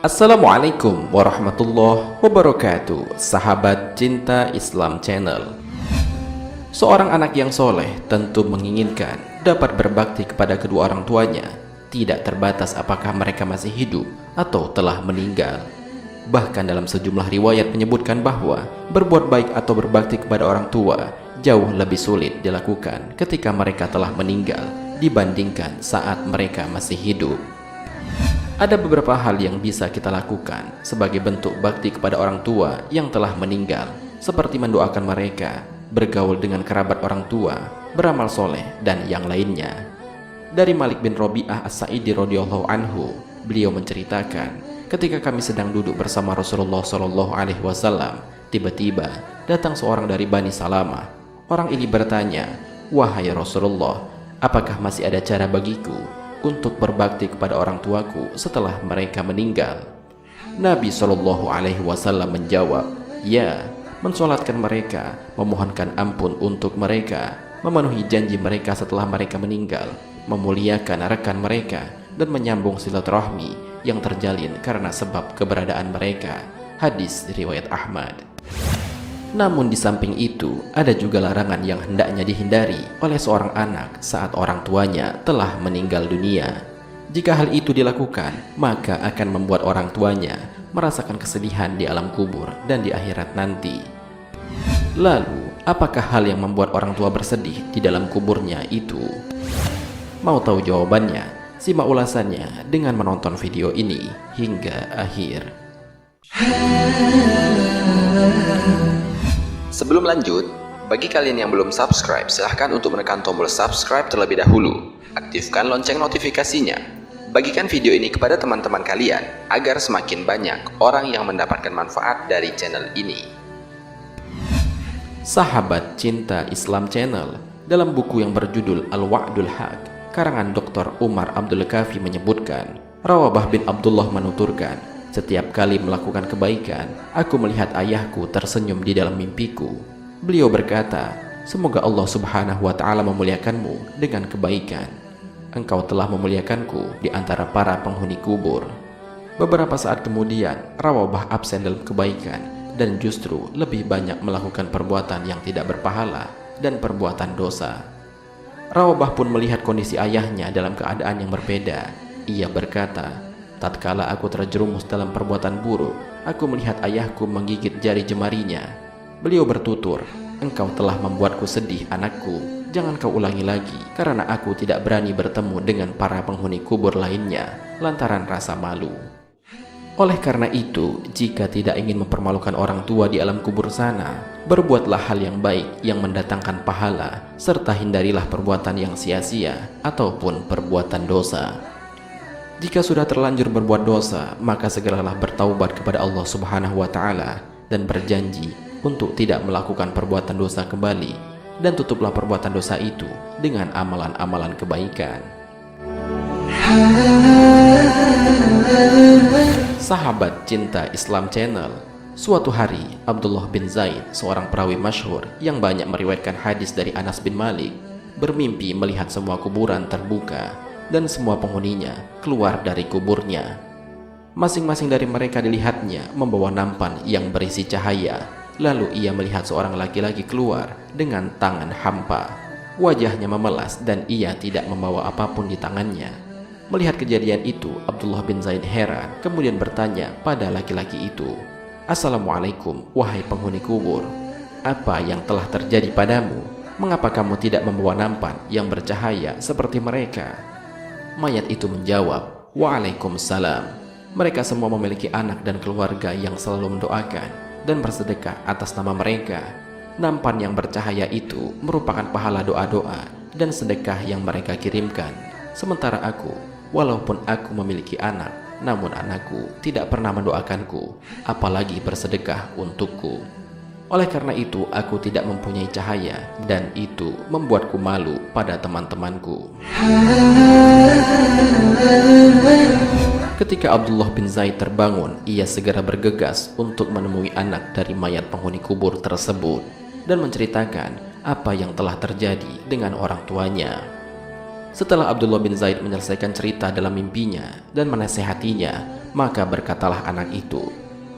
Assalamualaikum warahmatullahi wabarakatuh, sahabat cinta Islam Channel. Seorang anak yang soleh tentu menginginkan dapat berbakti kepada kedua orang tuanya, tidak terbatas apakah mereka masih hidup atau telah meninggal. Bahkan dalam sejumlah riwayat menyebutkan bahwa berbuat baik atau berbakti kepada orang tua jauh lebih sulit dilakukan ketika mereka telah meninggal dibandingkan saat mereka masih hidup. Ada beberapa hal yang bisa kita lakukan sebagai bentuk bakti kepada orang tua yang telah meninggal, seperti mendoakan mereka, bergaul dengan kerabat orang tua, beramal soleh, dan yang lainnya. Dari Malik bin Robi'ah As-Sa'idi radhiyallahu anhu, beliau menceritakan, ketika kami sedang duduk bersama Rasulullah SAW, tiba-tiba datang seorang dari Bani Salamah. Orang ini bertanya, "Wahai Rasulullah, apakah masih ada cara bagiku untuk berbakti kepada orang tuaku setelah mereka meninggal?" Nabi SAW menjawab, "Ya, mensolatkan mereka, memohonkan ampun untuk mereka, memenuhi janji mereka setelah mereka meninggal, memuliakan rekan mereka, dan menyambung silaturahmi yang terjalin karena sebab keberadaan mereka." Hadis riwayat Ahmad. Namun di samping itu, ada juga larangan yang hendaknya dihindari oleh seorang anak saat orang tuanya telah meninggal dunia. Jika hal itu dilakukan, maka akan membuat orang tuanya merasakan kesedihan di alam kubur dan di akhirat nanti. Lalu, apakah hal yang membuat orang tua bersedih di dalam kuburnya itu? Mau tahu jawabannya? Simak ulasannya dengan menonton video ini hingga akhir. Sebelum lanjut, bagi kalian yang belum subscribe, silahkan untuk menekan tombol subscribe terlebih dahulu. Aktifkan lonceng notifikasinya. Bagikan video ini kepada teman-teman kalian, agar semakin banyak orang yang mendapatkan manfaat dari channel ini. Sahabat cinta Islam Channel, dalam buku yang berjudul Al-Wa'dul Haq, karangan Dr. Umar Abdul Kafi menyebutkan, Rawabah bin Abdullah menuturkan, "Setiap kali melakukan kebaikan, aku melihat ayahku tersenyum di dalam mimpiku. Beliau berkata, 'Semoga Allah Subhanahu wa Ta'ala memuliakanmu dengan kebaikan. Engkau telah memuliakanku di antara para penghuni kubur.'" Beberapa saat kemudian, Rawabah absen dalam kebaikan dan justru lebih banyak melakukan perbuatan yang tidak berpahala dan perbuatan dosa. Rawabah pun melihat kondisi ayahnya dalam keadaan yang berbeda. Ia berkata, "Tatkala aku terjerumus dalam perbuatan buruk, aku melihat ayahku menggigit jari jemarinya. Beliau bertutur, 'Engkau telah membuatku sedih, anakku. Jangan kau ulangi lagi, karena aku tidak berani bertemu dengan para penghuni kubur lainnya lantaran rasa malu.'" Oleh karena itu, jika tidak ingin mempermalukan orang tua di alam kubur sana, berbuatlah hal yang baik yang mendatangkan pahala, serta hindarilah perbuatan yang sia-sia ataupun perbuatan dosa. Jika sudah terlanjur berbuat dosa, maka segeralah bertaubat kepada Allah Subhanahu wa Ta'ala dan berjanji untuk tidak melakukan perbuatan dosa kembali, dan tutuplah perbuatan dosa itu dengan amalan-amalan kebaikan. Sahabat cinta Islam Channel, suatu hari Abdullah bin Zaid, seorang perawi masyhur yang banyak meriwayatkan hadis dari Anas bin Malik, bermimpi melihat semua kuburan terbuka dan semua penghuninya keluar dari kuburnya. Masing-masing dari mereka dilihatnya membawa nampan yang berisi cahaya. Lalu ia melihat seorang laki-laki keluar dengan tangan hampa. Wajahnya memelas dan ia tidak membawa apapun di tangannya. Melihat kejadian itu, Abdullah bin Zaid heran, kemudian bertanya pada laki-laki itu, "Assalamualaikum, wahai penghuni kubur. Apa yang telah terjadi padamu? Mengapa kamu tidak membawa nampan yang bercahaya seperti mereka?" Mayat itu menjawab, "Waalaikumsalam. Mereka semua memiliki anak dan keluarga yang selalu mendoakan dan bersedekah atas nama mereka. Nampan yang bercahaya itu merupakan pahala doa-doa dan sedekah yang mereka kirimkan. Sementara aku, walaupun aku memiliki anak, namun anakku tidak pernah mendoakanku, apalagi bersedekah untukku. Oleh karena itu, aku tidak mempunyai cahaya, dan itu membuatku malu pada teman-temanku." Ketika Abdullah bin Zaid terbangun, ia segera bergegas untuk menemui anak dari mayat penghuni kubur tersebut dan menceritakan apa yang telah terjadi dengan orang tuanya. Setelah Abdullah bin Zaid menyelesaikan cerita dalam mimpinya dan menasehatinya, maka berkatalah anak itu,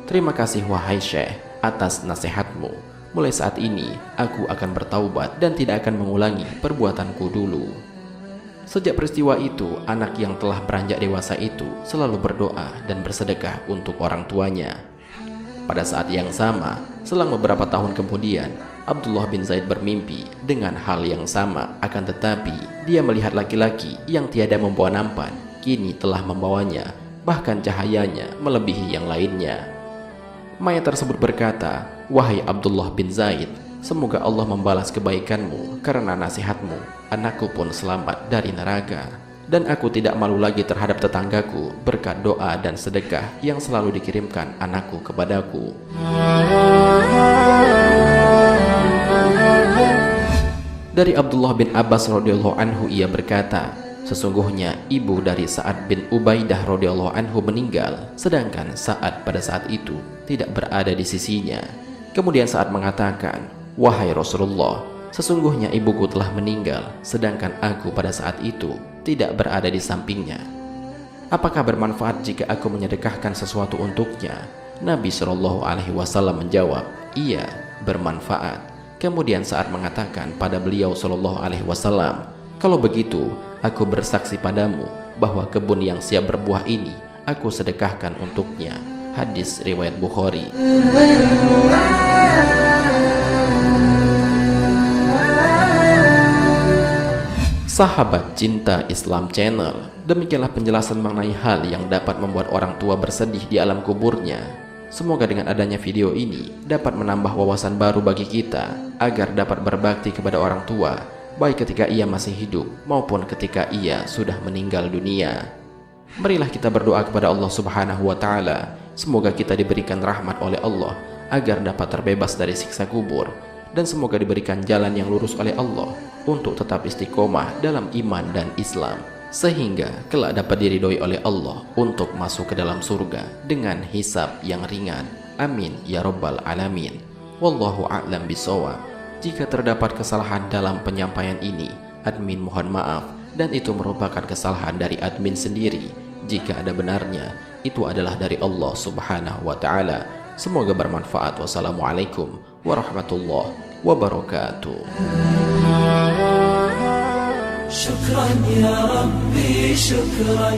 "Terima kasih wahai Syekh atas nasihatmu. Mulai saat ini aku akan bertaubat dan tidak akan mengulangi perbuatanku dulu." Sejak peristiwa itu, anak yang telah beranjak dewasa itu selalu berdoa dan bersedekah untuk orang tuanya. Pada saat yang sama, selang beberapa tahun kemudian, Abdullah bin Zaid bermimpi dengan hal yang sama, akan tetapi dia melihat laki-laki yang tiada membawa nampan, kini telah membawanya, bahkan cahayanya melebihi yang lainnya. Mayat tersebut berkata, "Wahai Abdullah bin Zaid, semoga Allah membalas kebaikanmu karena nasihatmu. Anakku pun selamat dari neraka. Dan aku tidak malu lagi terhadap tetanggaku berkat doa dan sedekah yang selalu dikirimkan anakku kepadaku." Dari Abdullah bin Abbas radhiyallahu anhu, ia berkata, sesungguhnya ibu dari Sa'ad bin Ubaidah radhiyallahu anhu meninggal, sedangkan Sa'ad pada saat itu tidak berada di sisinya. Kemudian Sa'ad mengatakan, "Wahai Rasulullah, sesungguhnya ibuku telah meninggal, sedangkan aku pada saat itu tidak berada di sampingnya. Apakah bermanfaat jika aku menyedekahkan sesuatu untuknya?" Nabi SAW menjawab, "Iya, bermanfaat." Kemudian Sa'ad mengatakan pada beliau SAW, "Kalau begitu, aku bersaksi padamu bahwa kebun yang siap berbuah ini aku sedekahkan untuknya." Hadis riwayat Bukhari. Sahabat Cinta Islam Channel, demikianlah penjelasan mengenai hal yang dapat membuat orang tua bersedih di alam kuburnya. Semoga dengan adanya video ini dapat menambah wawasan baru bagi kita agar dapat berbakti kepada orang tua, baik ketika ia masih hidup maupun ketika ia sudah meninggal dunia. Marilah kita berdoa kepada Allah Subhanahu wa Ta'ala, semoga kita diberikan rahmat oleh Allah agar dapat terbebas dari siksa kubur, dan semoga diberikan jalan yang lurus oleh Allah untuk tetap istiqomah dalam iman dan Islam, sehingga kelak dapat diridhoi oleh Allah untuk masuk ke dalam surga dengan hisab yang ringan. Amin ya rabbal alamin. Wallahu a'lam bishawab. Jika terdapat kesalahan dalam penyampaian ini, admin mohon maaf, dan itu merupakan kesalahan dari admin sendiri. Jika ada benarnya, itu adalah dari Allah Subhanahu wa Ta'ala. Semoga bermanfaat. Wassalamualaikum warahmatullahi wabarakatuh. شكرا يا ربي شكرا